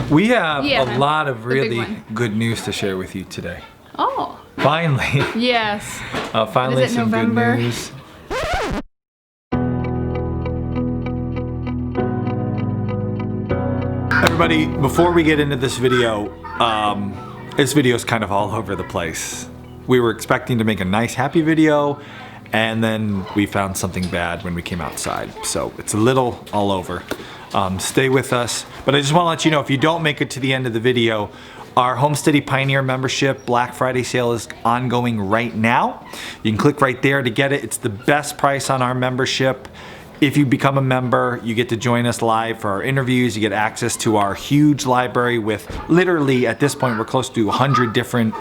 We have Yeah, a lot of the big really one. good news to share with you today. Oh. Finally. Yes. Finally Is it some November? good news. Everybody, before we get into this video is kind of all over the place. We were expecting to make a nice happy video, and then we found something bad when we came outside. So it's a little all over. Stay with us. But I just want to let you know, if you don't make it to the end of the video, our Homesteady Pioneer membership Black Friday sale is ongoing right now. You can click right there to get it. It's the best price on our membership. If you become a member, you get to join us live for our interviews. You get access to our huge library with literally, at this point, we're close to 100 different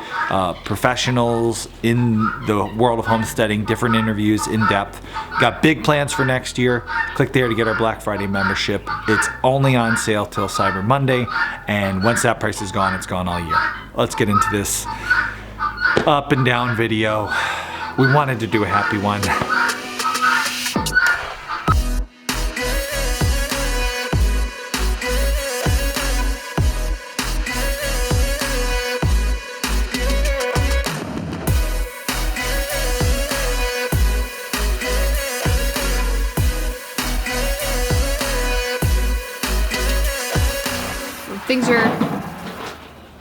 professionals in the world of homesteading, different interviews in depth. Got big plans for next year. Click there to get our Black Friday membership. It's only on sale till Cyber Monday, and once that price is gone, it's gone all year. Let's get into this up and down video. We wanted to do a happy one.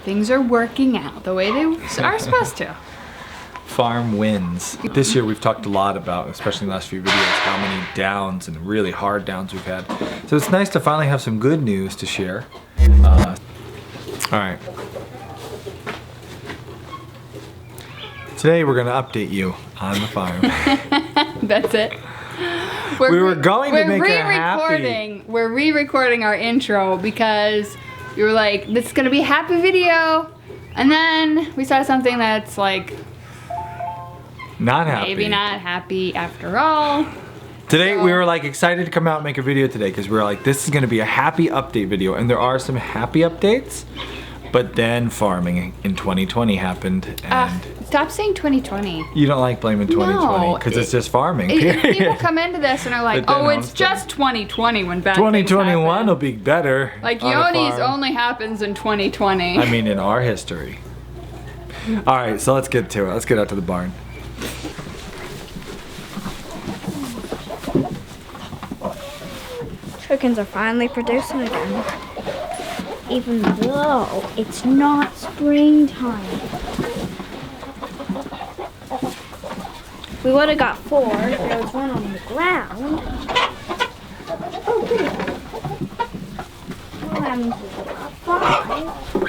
Things are working out the way they are supposed to. Farm wins. This year we've talked a lot about, especially in the last few videos, how many downs and really hard downs we've had. So it's nice to finally have some good news to share. All right. Today we're going to update you on the farm. That's it. We were going to make it happy. We're re-recording our intro because we were like, this is gonna be a happy video, and then we saw something that's like not happy. Maybe not happy after all. Today we were like excited to come out and make a video today because we were like, this is gonna be a happy update video, and there are some happy updates. But then farming in 2020 happened, and stop saying 2020. You don't like blaming 2020 because it's just farming. Period. People come into this and are like, oh, it's just 2020 when bad 2021 will be better. Like Yoni's only happens in 2020. I mean, in our history. All right, so let's get to it. Let's get out to the barn. Chickens are finally producing again. Even though it's not springtime. We would have got 4 if there was one on the ground. Oh, goody. Well, that means we got 5.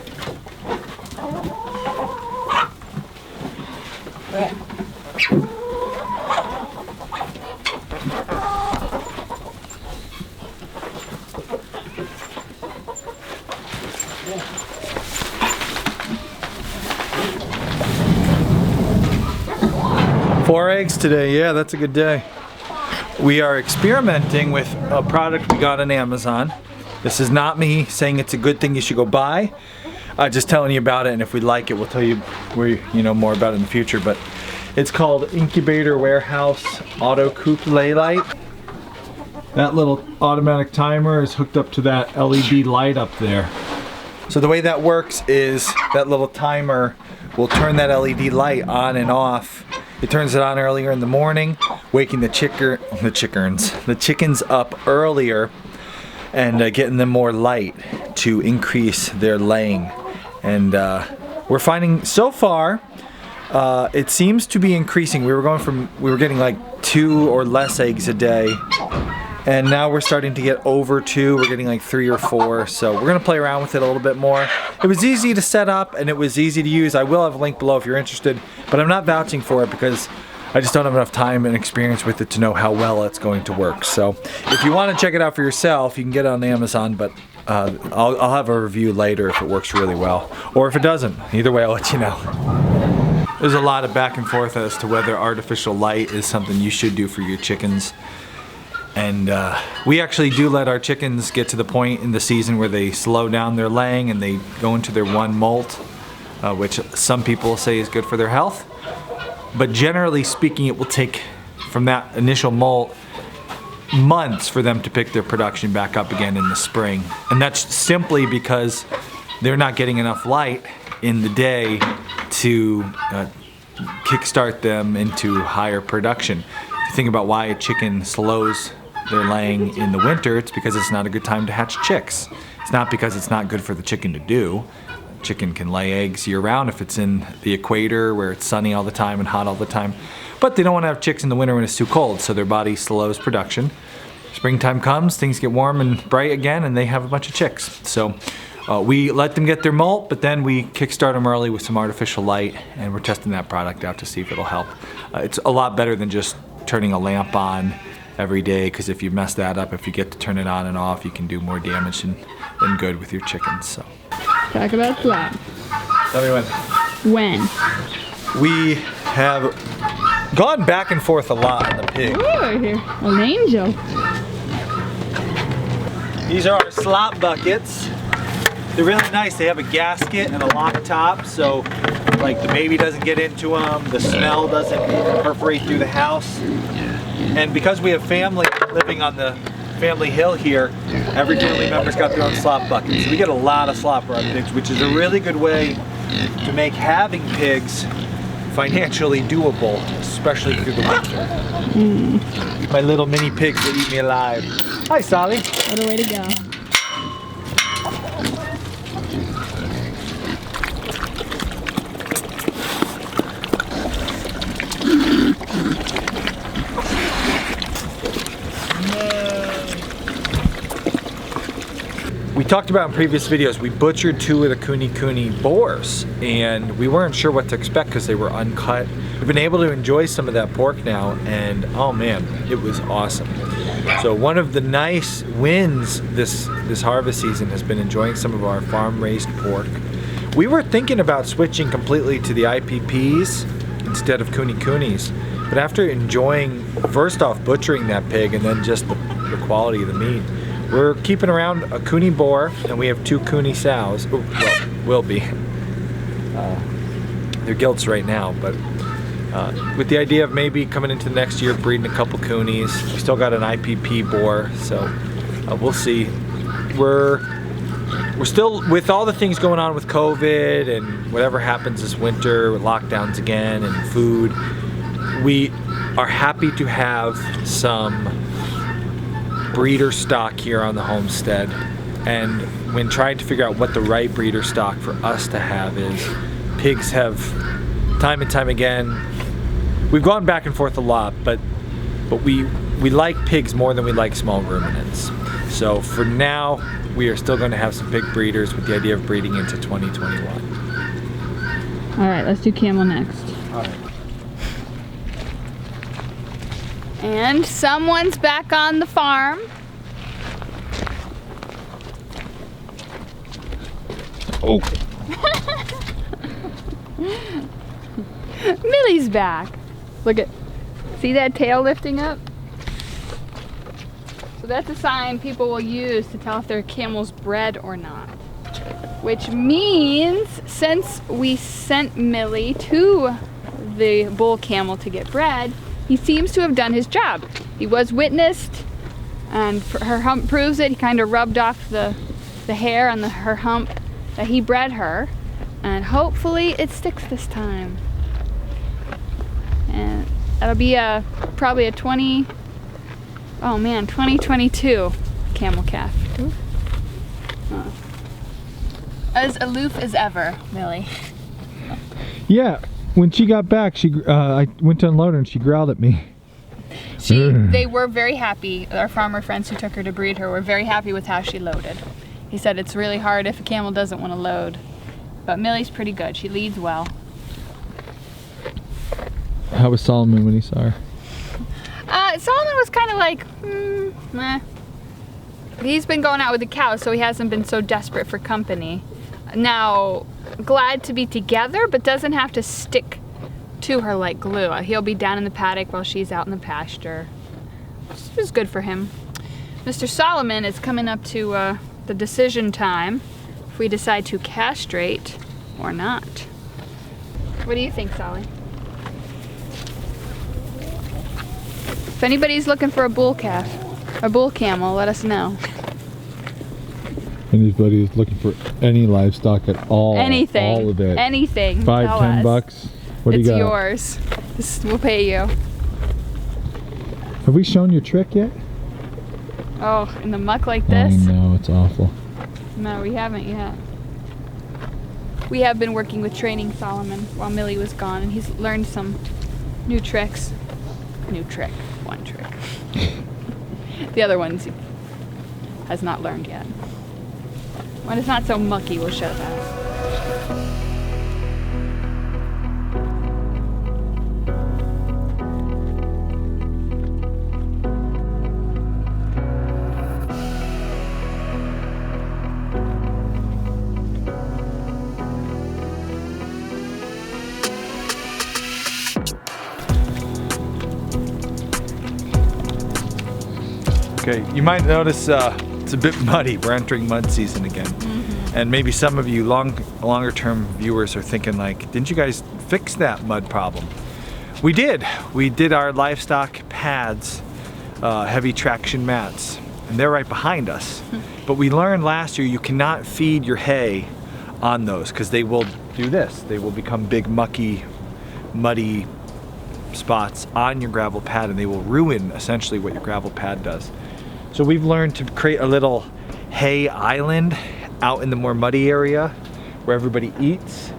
4 eggs today, yeah, that's a good day. We are experimenting with a product we got on Amazon. This is not me saying it's a good thing you should go buy. Just telling you about it, and if we like it, we'll tell you more about it in the future. But it's called Incubator Warehouse Auto Coop Lay Light. That little automatic timer is hooked up to that LED light up there. So the way that works is that little timer will turn that LED light on and off. It turns it on earlier in the morning, waking the chickens up earlier and getting them more light to increase their laying. And we're finding so far it seems to be increasing. We were getting like 2 or less eggs a day, and now we're starting to get over 2. We're getting like 3 or 4. So we're gonna play around with it a little bit more. It was easy to set up and it was easy to use. I will have a link below if you're interested, but I'm not vouching for it because I just don't have enough time and experience with it to know how well it's going to work. So if you want to check it out for yourself, you can get it on Amazon, but I'll have a review later if it works really well, or if it doesn't. Either way, I'll let you know. There's a lot of back and forth as to whether artificial light is something you should do for your chickens. And we actually do let our chickens get to the point in the season where they slow down their laying and they go into their 1 molt, which some people say is good for their health. But generally speaking, it will take, from that initial molt, months for them to pick their production back up again in the spring. And that's simply because they're not getting enough light in the day to kickstart them into higher production. If you think about why a chicken slows their laying in the winter, it's because it's not a good time to hatch chicks. It's not because it's not good for the chicken to do. Chicken can lay eggs year-round if it's in the equator where it's sunny all the time and hot all the time. But they don't want to have chicks in the winter when it's too cold, so their body slows production. Springtime comes, things get warm and bright again, and they have a bunch of chicks. So we let them get their molt, but then we kickstart them early with some artificial light, and we're testing that product out to see if it'll help. It's a lot better than just turning a lamp on every day, because if you mess that up, if you get to turn it on and off, you can do more damage than good with your chickens. So. Talk about slop. Tell me when. When? We have gone back and forth a lot on the pig. Ooh, here, an angel. These are our slop buckets. They're really nice. They have a gasket and a lock top, so like the baby doesn't get into them, the smell doesn't perforate through the house. And because we have family living on the family hill here, every family member's got their own slop bucket. So we get a lot of slop for our pigs, which is a really good way to make having pigs financially doable, especially through the winter. My little mini pigs that eat me alive. Hi, Sally. What a way to go. We talked about in previous videos, we butchered 2 of the Kuni boars, and we weren't sure what to expect because they were uncut. We've been able to enjoy some of that pork now, and oh man, it was awesome. So one of the nice wins this harvest season has been enjoying some of our farm-raised pork. We were thinking about switching completely to the IPPs instead of Kunis, but after enjoying, first off, butchering that pig and then just the quality of the meat, we're keeping around a Kuni boar, and we have 2 Kuni sows. Oh, well, will be. They're gilts right now, but with the idea of maybe coming into the next year breeding a couple Kunis. We still got an IPP boar, so we'll see. We're still, with all the things going on with COVID and whatever happens this winter, with lockdowns again and food, we are happy to have some breeder stock here on the homestead, and when trying to figure out what the right breeder stock for us to have is, pigs have time and time again, we've gone back and forth a lot, but we like pigs more than we like small ruminants. So for now, we are still going to have some pig breeders with the idea of breeding into 2021. All right, let's do Camel next. All right. And someone's back on the farm. Oh. Millie's back. Look at, see that tail lifting up? So that's a sign people will use to tell if their camel's bred or not. Which means, since we sent Millie to the bull camel to get bred, he seems to have done his job. He was witnessed, and her hump proves it. He kind of rubbed off the hair on her hump that he bred her, and hopefully it sticks this time. And that'll be probably a 2022 camel calf. As aloof as ever, Millie. Yeah. When she got back, I went to unload her and she growled at me. They were very happy. Our farmer friends who took her to breed her were very happy with how she loaded. He said it's really hard if a camel doesn't want to load. But Millie's pretty good. She leads well. How was Solomon when he saw her? Solomon was kind of like, meh. He's been going out with the cows, so he hasn't been so desperate for company. Now, glad to be together, but doesn't have to stick to her like glue. He'll be down in the paddock while she's out in the pasture. It was good for him. Mr. Solomon is coming up to the decision time if we decide to castrate or not. What do you think, Solly? If anybody's looking for a bull calf. a bull camel, let us know. Anybody who's looking for any livestock at all. Anything. All of it. Anything. $5, tell $10 us. bucks. What do you It's got? yours. We'll pay you. Have we shown your trick yet? Oh, in the muck like this? I know, it's awful. No, we haven't yet. We have been working with training Solomon while Millie was gone, and he's learned some new tricks. New trick. One trick. The other ones he has not learned yet. When it's not so mucky, we'll show that. Okay, you might notice it's a bit muddy. We're entering mud season again. And maybe some of you longer term viewers are thinking like, didn't you guys fix that mud problem? We did. We did our livestock pads, heavy traction mats, and they're right behind us. But we learned last year you cannot feed your hay on those because they will do this. They will become big mucky, muddy spots on your gravel pad, and they will ruin essentially what your gravel pad does. So we've learned to create a little hay island out in the more muddy area where everybody eats.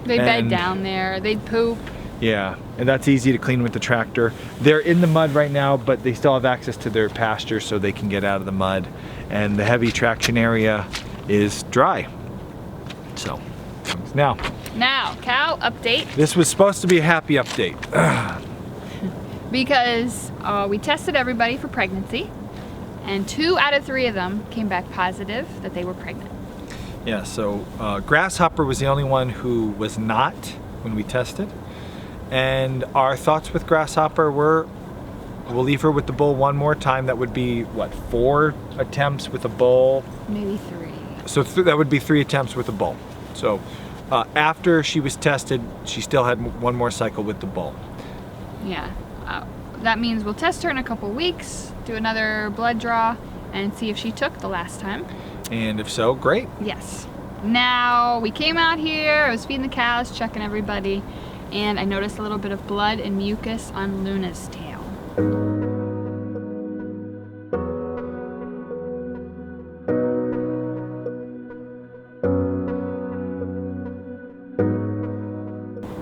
They bed down there, they'd poop. Yeah, and that's easy to clean with the tractor. They're in the mud right now, but they still have access to their pasture so they can get out of the mud. And the heavy traction area is dry. So, now, Cow update. this was supposed to be a happy update. Because we tested everybody for pregnancy, and 2 out of 3 of them came back positive that they were pregnant. Yeah, so Grasshopper was the only one who was not when we tested. And our thoughts with Grasshopper were, we'll leave her with the bull one more time. That would be, what, 4 attempts with a bull? Maybe 3. So that would be 3 attempts with a bull. So after she was tested, she still had one more cycle with the bull. Yeah. That means we'll test her in a couple weeks, do another blood draw, and see if she took the last time. And if so, great. Yes. Now, we came out here, I was feeding the cows, checking everybody, and I noticed a little bit of blood and mucus on Luna's tail.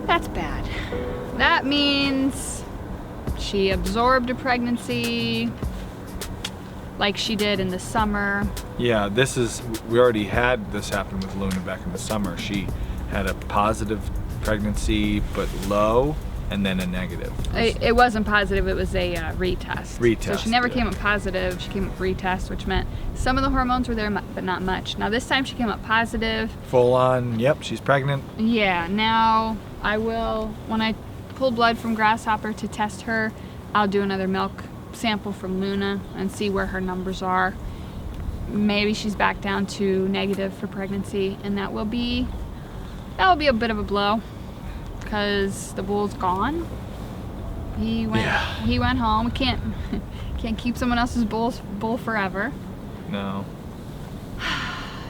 That's bad. That means she absorbed a pregnancy like she did in the summer. Yeah, we already had this happen with Luna back in the summer. She had a positive pregnancy, but low, and then a negative. It wasn't positive, it was a retest. Retest, So she never yeah. came up positive, she came up retest, which meant some of the hormones were there, but not much. Now this time she came up positive. Full on, yep, she's pregnant. Yeah, now I will, when I pull blood from Grasshopper to test her, I'll do another milk sample from Luna and see where her numbers are. Maybe she's back down to negative for pregnancy, and that will be a bit of a blow because the bull's gone. He went home. We can't keep someone else's bull forever. No.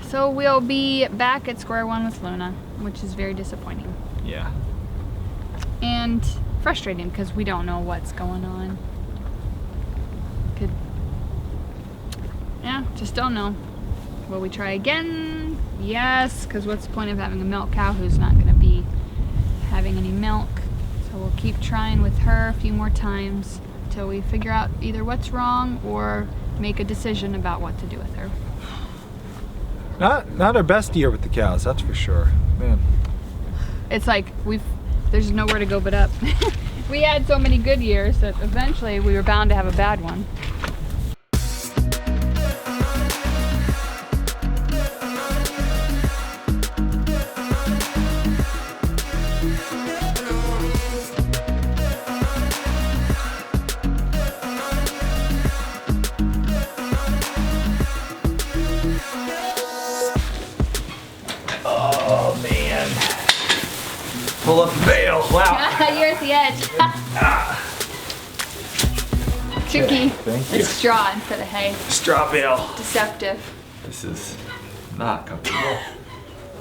So we'll be back at square one with Luna, which is very disappointing Yeah. and frustrating because we don't know what's going on. Just don't know. Will we try again? Yes, because what's the point of having a milk cow who's not going to be having any milk? So we'll keep trying with her a few more times until we figure out either what's wrong or make a decision about what to do with her. Not our best year with the cows, that's for sure. Man. It's like there's nowhere to go but up. We had so many good years that eventually we were bound to have a bad one. Oh man. Pull up the bail. Wow. You're at the edge. Tricky. Thank you. It's straw instead of hay. Straw bale. Deceptive. This is not comfortable.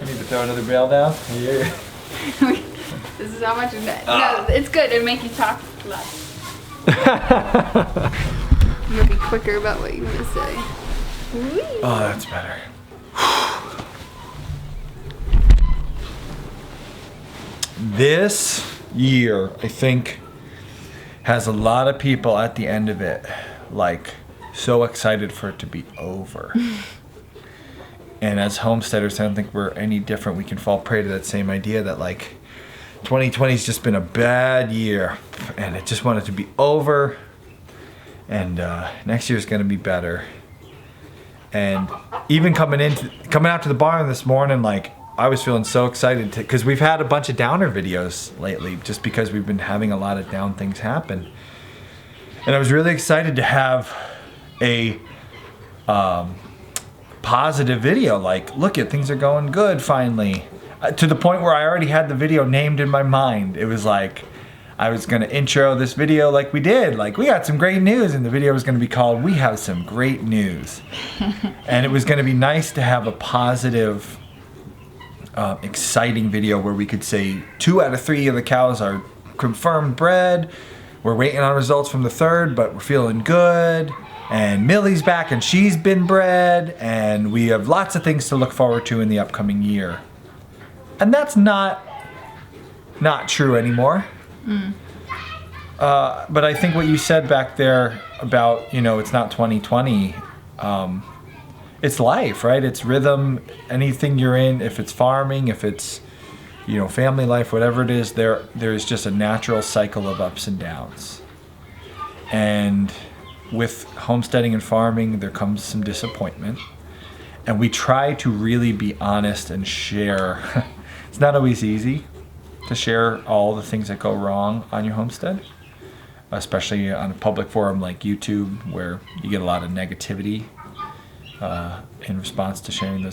I need to throw another bale down. Yeah. This is how much of that. No, it's good. It'll make you talk less. You'll be quicker about what you want to say. Whee! Oh, that's better. This year, I think, has a lot of people at the end of it, like, so excited for it to be over. And as homesteaders, I don't think we're any different. We can fall prey to that same idea that, like, 2020's just been a bad year, and I just want it to be over, and next year's gonna be better. And even coming out to the barn this morning, like, I was feeling so excited because we've had a bunch of downer videos lately, just because we've been having a lot of down things happen. And I was really excited to have a positive video, like, look at, things are going good finally. To the point where I already had the video named in my mind. It was like, I was gonna intro this video like we did, like, we got some great news, and the video was gonna be called, We Have Some Great News. And it was gonna be nice to have a positive, exciting video where we could say 2 out of 3 of the cows are confirmed bred. We're waiting on results from the 3rd, but we're feeling good. And Millie's back and she's been bred, and we have lots of things to look forward to in the upcoming year. And that's not true anymore. But I think what you said back there about, it's not 2020. It's life, right? It's rhythm. Anything you're in, if it's farming, if it's, family life, whatever it is, there's just a natural cycle of ups and downs. And with homesteading and farming, there comes some disappointment. And we try to really be honest and share. It's not always easy to share all the things that go wrong on your homestead, especially on a public forum like YouTube, where you get a lot of negativity in response to sharing the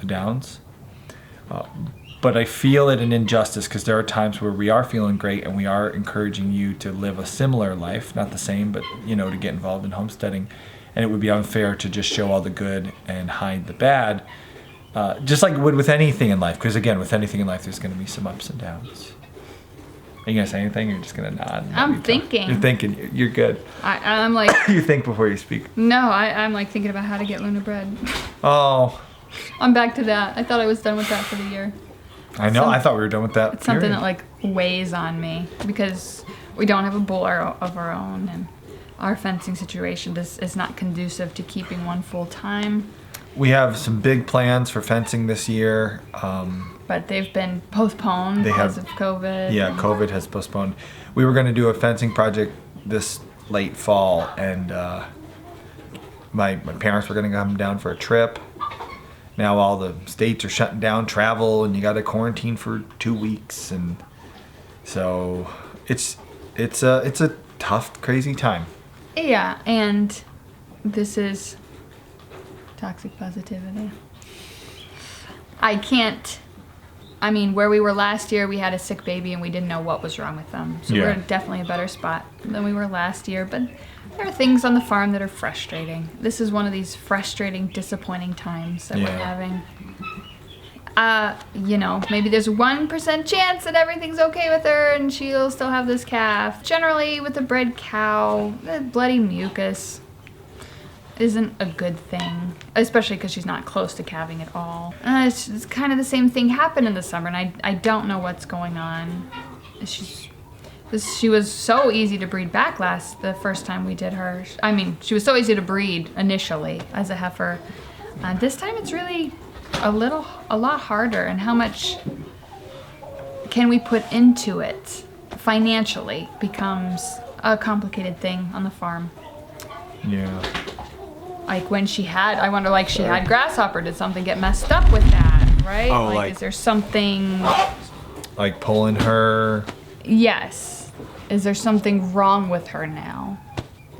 downs. But I feel it an injustice, because there are times where we are feeling great and we are encouraging you to live a similar life, not the same, but to get involved in homesteading. And it would be unfair to just show all the good and hide the bad, just like it would with anything in life. Because again, with anything in life, there's going to be some ups and downs. Are you going to say anything? Or you're just going to nod? I'm thinking. You're thinking. You're good. I'm like. You think before you speak. No, I'm like thinking about how to get Luna bred. Oh. I'm back to that. I thought I was done with that for the year. I know. I thought we were done with that. It's something that like weighs on me, because we don't have a bull of our own, and our fencing situation is not conducive to keeping one full time. We have some big plans for fencing this year. But they've been postponed because of COVID. Yeah, COVID has postponed. We were going to do a fencing project this late fall, and my parents were going to come down for a trip. Now all the states are shutting down travel, and you got to quarantine for 2 weeks, and so it's a tough, crazy time. Yeah, and this is toxic positivity. Where we were last year, we had a sick baby and we didn't know what was wrong with them. So we're definitely a better spot than we were last year. But there are things on the farm that are frustrating. This is one of these frustrating, disappointing times that we're having. Maybe there's 1% chance that everything's okay with her and she'll still have this calf. Generally, with a bred cow, the bloody mucus isn't a good thing, especially because she's not close to calving at all. It's kind of the same thing happened in the summer, and I don't know what's going on. She was so easy to breed back the first time we did her. She was so easy to breed initially as a heifer. This time it's really a lot harder, and how much can we put into it financially becomes a complicated thing on the farm. Yeah. Like when she had grasshopper, did something get messed up with that, right? Oh, is there something... Like pulling her? Yes. Is there something wrong with her now?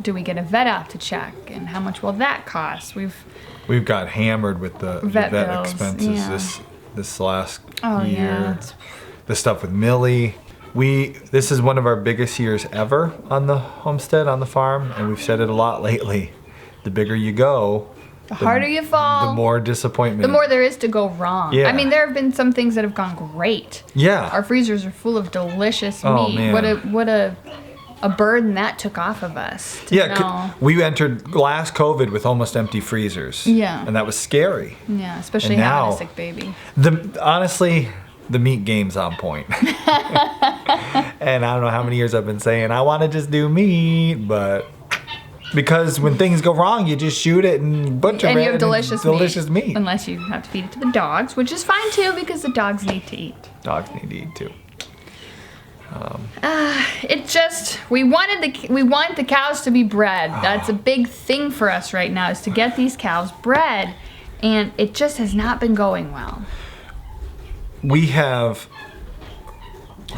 Do we get a vet out to check? And how much will that cost? We've got hammered with the vet bills, expenses this last year. The stuff with Millie. This is one of our biggest years ever on the homestead, on the farm, and we've said it a lot lately. The bigger you go, The harder you fall, the more disappointment. the more there is to go wrong. Yeah. I mean, there have been some things that have gone great. Yeah. Our freezers are full of delicious Oh, meat. man. What a burden that took off of us. To Yeah, know. we entered last COVID with almost empty freezers. Yeah. And that was scary. Yeah, especially And having now- a sick baby. Honestly, the meat game's on point. And I don't know how many years I've been saying, I want to just do meat, but because when things go wrong, you just shoot it and butcher And it. you have and delicious delicious meat. Unless you have to feed it to the dogs, which is fine too because the dogs need to eat. Dogs need to eat too. It just we want the cows to be bred. That's a big thing for us right now is to get these cows bred, and it just has not been going well. We have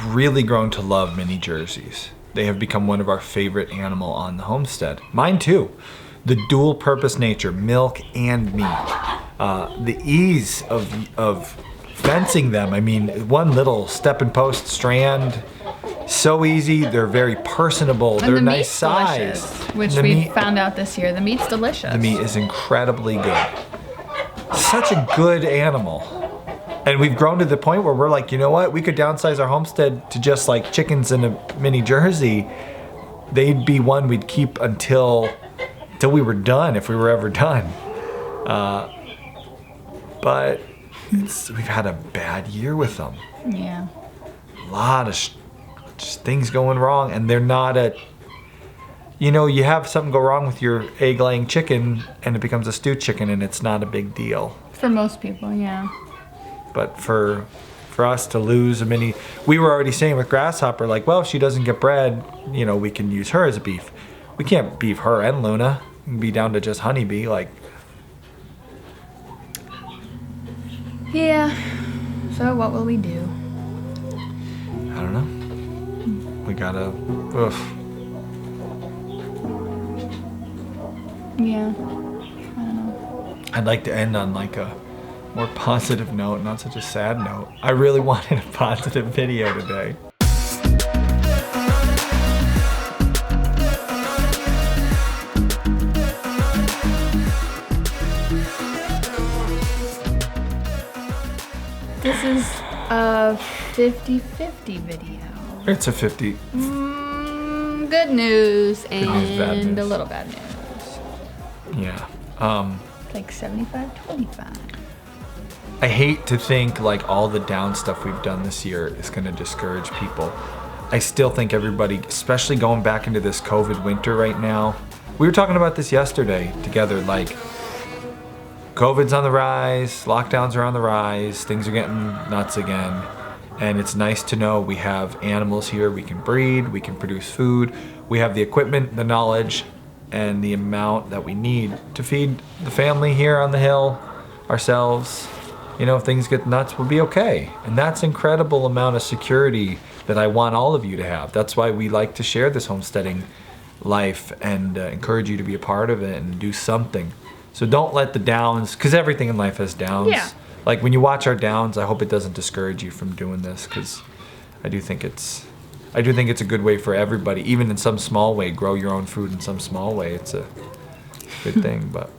really grown to love mini Jerseys. They have become one of our favorite animal on the homestead. Mine too. The dual purpose nature, milk and meat. The ease of fencing them. I mean, one little step and post strand, so easy. They're very personable. And They're the nice meat's size. delicious, which The we meat- found out this year. The meat's delicious. The meat is incredibly good. Such a good animal. And we've grown to the point where we're like, you know what? We could downsize our homestead to just like chickens in a mini Jersey. They'd be one we'd keep until we were done, if we were ever done. But we've had a bad year with them. Yeah. A lot of just things going wrong, and they're not you have something go wrong with your egg-laying chicken, and it becomes a stewed chicken, and it's not a big deal. For most people, yeah. But for us to lose we were already saying with Grasshopper, like, well, if she doesn't get bred, we can use her as a beef. We can't beef her and Luna. We can be down to just Honeybee, like. Yeah. So what will we do? I don't know. We gotta. Ugh. Yeah. I don't know. I'd like to end on like a more positive note, not such a sad note. I really wanted a positive video today. This is a 50-50 video. It's a 50. Good news news, bad and news. a little bad news. Yeah. Like 75-25. I hate to think like all the down stuff we've done this year is going to discourage people. I still think everybody, especially going back into this COVID winter right now, we were talking about this yesterday together, like COVID's on the rise, lockdowns are on the rise, things are getting nuts again. And it's nice to know we have animals here, we can breed, we can produce food, we have the equipment, the knowledge, and the amount that we need to feed the family here on the hill, ourselves. If things get nuts, we'll be okay. And that's incredible amount of security that I want all of you to have. That's why we like to share this homesteading life and encourage you to be a part of it and do something. So don't let the downs, because everything in life has downs. Yeah. Like when you watch our downs, I hope it doesn't discourage you from doing this, because I do think it's a good way for everybody, even in some small way. Grow your own food in some small way. It's a good thing, but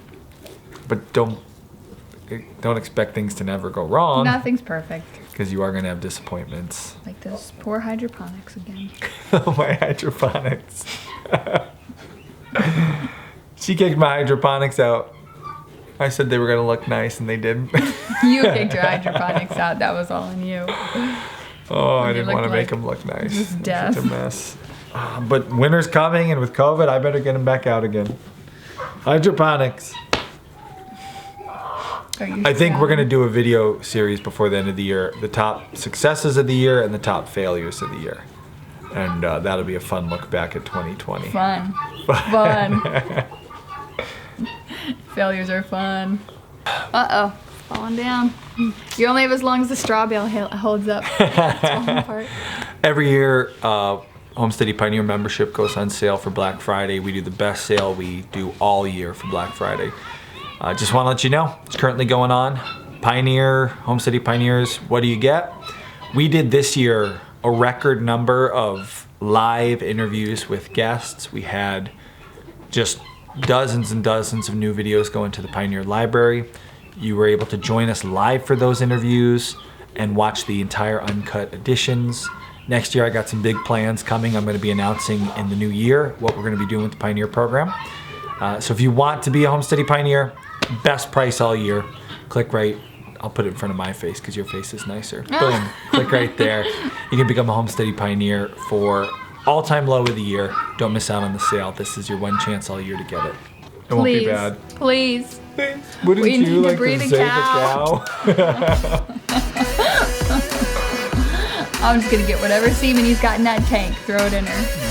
don't expect things to never go wrong, Nothing's perfect. because you are going to have disappointments. Like those poor hydroponics again. My hydroponics. She kicked my hydroponics out. I said they were going to look nice, and they didn't. You kicked your hydroponics out. That was all on you. Oh, I You didn't looked want to make like them look nice. just It's death. Such a mess. But winter's coming, and with COVID, I better get them back out again. Hydroponics. I think we're going to do a video series before the end of the year. The top successes of the year and the top failures of the year. And that'll be a fun look back at 2020. Fun. Fun. Failures are fun. Uh-oh. Falling down. You only have as long as the straw bale holds up. It's falling apart. Every year, Homesteady Pioneer membership goes on sale for Black Friday. We do the best sale we do all year for Black Friday. Just want to let you know, it's currently going on. Pioneer, Homesteady Pioneers, what do you get? We did this year a record number of live interviews with guests. We had just dozens and dozens of new videos go into the Pioneer Library. You were able to join us live for those interviews and watch the entire uncut editions. Next year, I got some big plans coming. I'm going to be announcing in the new year what we're going to be doing with the Pioneer program. So if you want to be a Homesteady Pioneer, best price all year, click right. I'll put it in front of my face because your face is nicer. Boom, click right there. You can become a Homesteady Pioneer for all-time low of the year. Don't miss out on the sale. This is your one chance all year to get it. It won't be bad. Please. Wouldn't We you need to like breed to a save cow. a cow? I'm just gonna get whatever semen he's got in that tank, throw it in her.